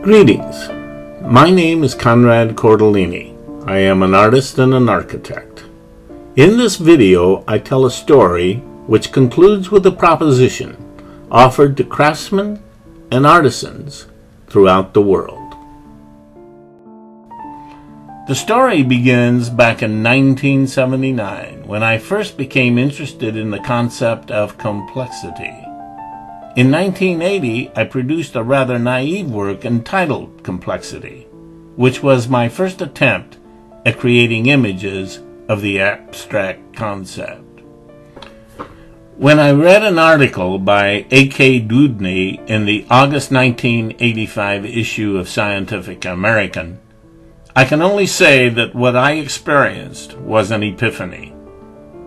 Greetings. My name is Conrad Cordellini. I am an artist and an architect. In this video, I tell a story which concludes with a proposition offered to craftsmen and artisans throughout the world. The story begins back in 1979 when I first became interested in the concept of complexity. In 1980, I produced a rather naive work entitled Complexity, which was my first attempt at creating images of the abstract concept. When I read an article by A.K. Dewdney in the August 1985 issue of Scientific American, I can only say that what I experienced was an epiphany.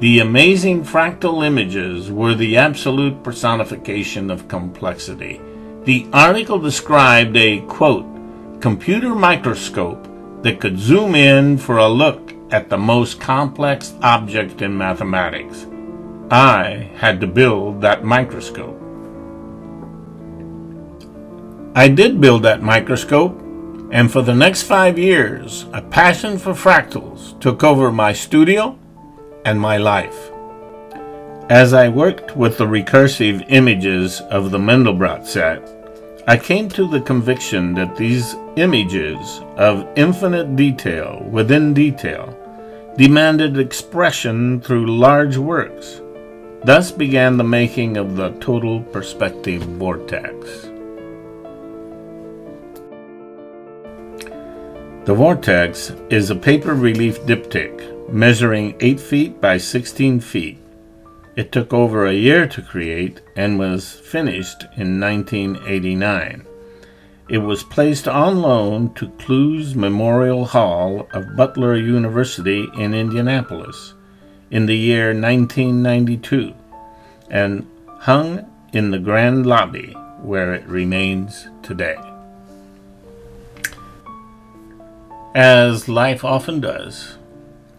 The amazing fractal images were the absolute personification of complexity. The article described a, quote, computer microscope that could zoom in for a look at the most complex object in mathematics. I had to build that microscope. I did build that microscope, and for the next 5 years, a passion for fractals took over my studio and my life. As I worked with the recursive images of the Mandelbrot set, I came to the conviction that these images of infinite detail within detail demanded expression through large works. Thus began the making of the total perspective vortex. The vortex is a paper relief diptych measuring 8 feet by 16 feet. It took over a year to create and was finished in 1989. It was placed on loan to Clues Memorial Hall of Butler University in Indianapolis in the year 1992 and hung in the grand lobby where it remains today. As life often does,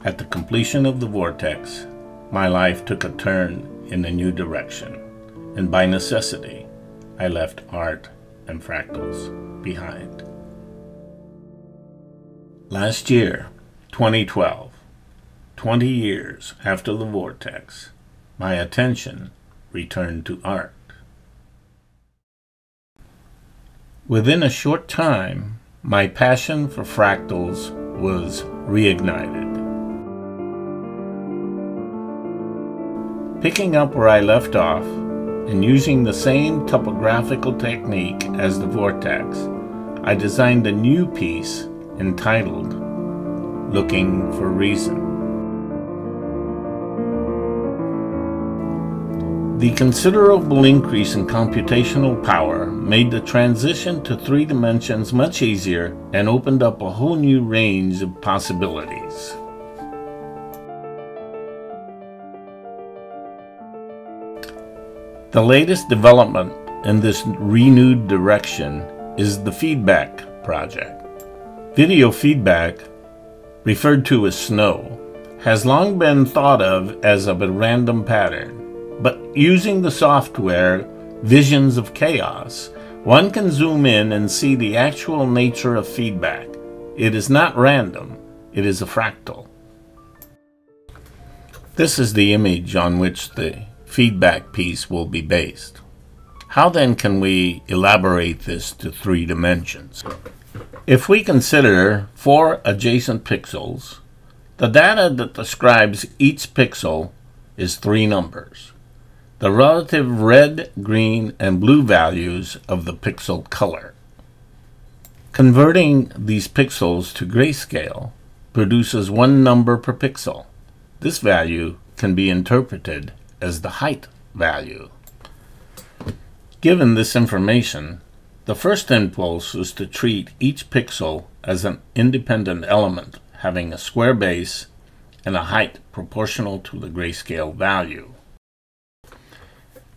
at the completion of the vortex, my life took a turn in a new direction, and by necessity, I left art and fractals behind. Last year, 2012, 20 years after the vortex, my attention returned to art. Within a short time, my passion for fractals was reignited. Picking up where I left off and using the same topographical technique as the vortex, I designed a new piece entitled Looking for Reason. The considerable increase in computational power made the transition to 3 dimensions much easier and opened up a whole new range of possibilities. The latest development in this renewed direction is the Feedback Project. Video feedback, referred to as snow, has long been thought of as a random pattern, but using the software Visions of Chaos, one can zoom in and see the actual nature of feedback. It is not random, it is a fractal. This is the image on which the feedback piece will be based. How then can we elaborate this to 3 dimensions? If we consider 4 adjacent pixels, the data that describes each pixel is 3 numbers, the relative red, green, and blue values of the pixel color. Converting these pixels to grayscale produces 1 number per pixel. This value can be interpreted as the height value. Given this information, the first impulse is to treat each pixel as an independent element having a square base and a height proportional to the grayscale value.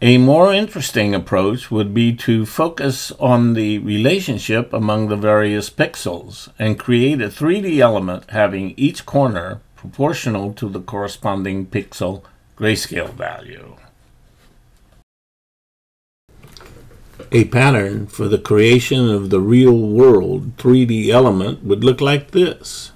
A more interesting approach would be to focus on the relationship among the various pixels and create a 3D element having each corner proportional to the corresponding pixel grayscale value. A pattern for the creation of the real world 3D element would look like this.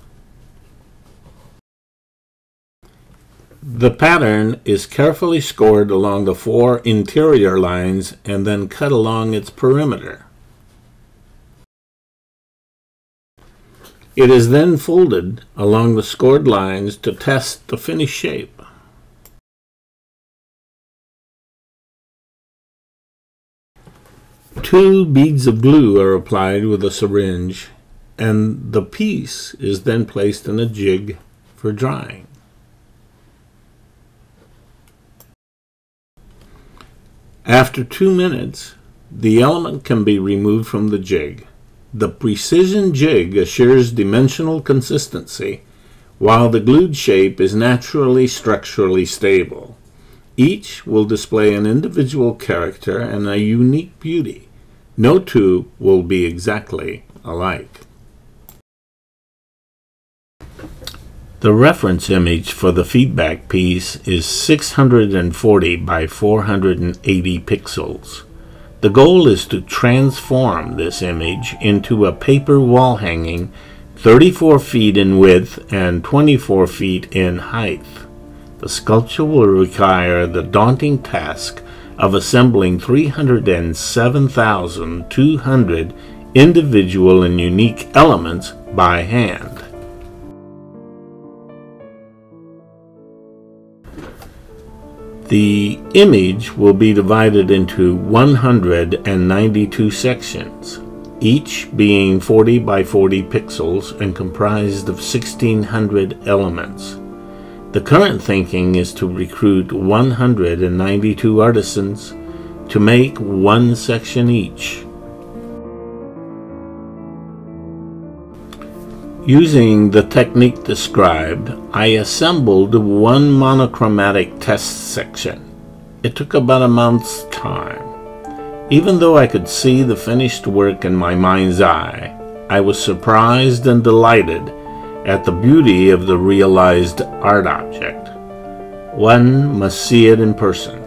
The pattern is carefully scored along the 4 interior lines and then cut along its perimeter. It is then folded along the scored lines to test the finished shape. Two beads of glue are applied with a syringe, and the piece is then placed in a jig for drying. After 2 minutes, the element can be removed from the jig. The precision jig assures dimensional consistency, while the glued shape is naturally structurally stable. Each will display an individual character and a unique beauty. No two will be exactly alike. The reference image for the feedback piece is 640 by 480 pixels. The goal is to transform this image into a paper wall hanging 34 feet in width and 24 feet in height. The sculpture will require the daunting task of assembling 307,200 individual and unique elements by hand. The image will be divided into 192 sections, each being 40 by 40 pixels and comprised of 1,600 elements. The current thinking is to recruit 192 artisans to make one section each. Using the technique described, I assembled one monochromatic test section. It took about a month's time. Even though I could see the finished work in my mind's eye, I was surprised and delighted at the beauty of the realized art object. One must see it in person.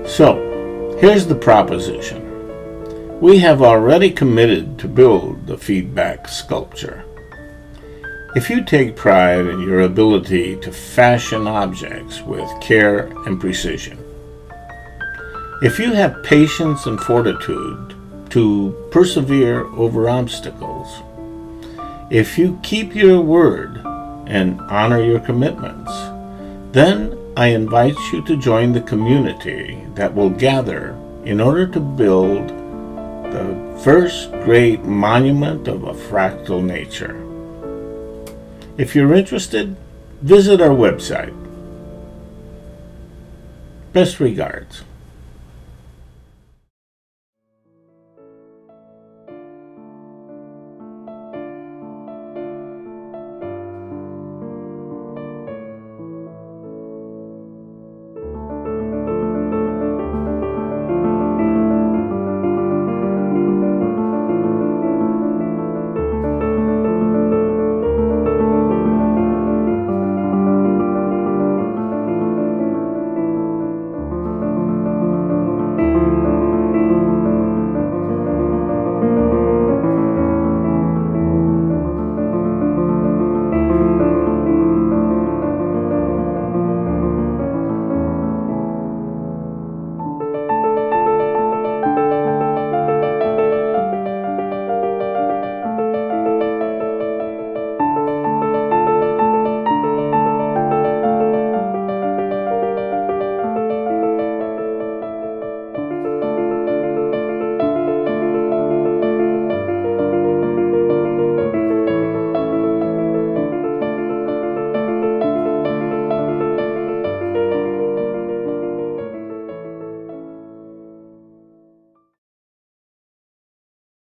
So, here's the proposition. We have already committed to build the feedback sculpture. If you take pride in your ability to fashion objects with care and precision, if you have patience and fortitude to persevere over obstacles, if you keep your word and honor your commitments, then I invite you to join the community that will gather in order to build the first great monument of a fractal nature. If you're interested, visit our website. Best regards.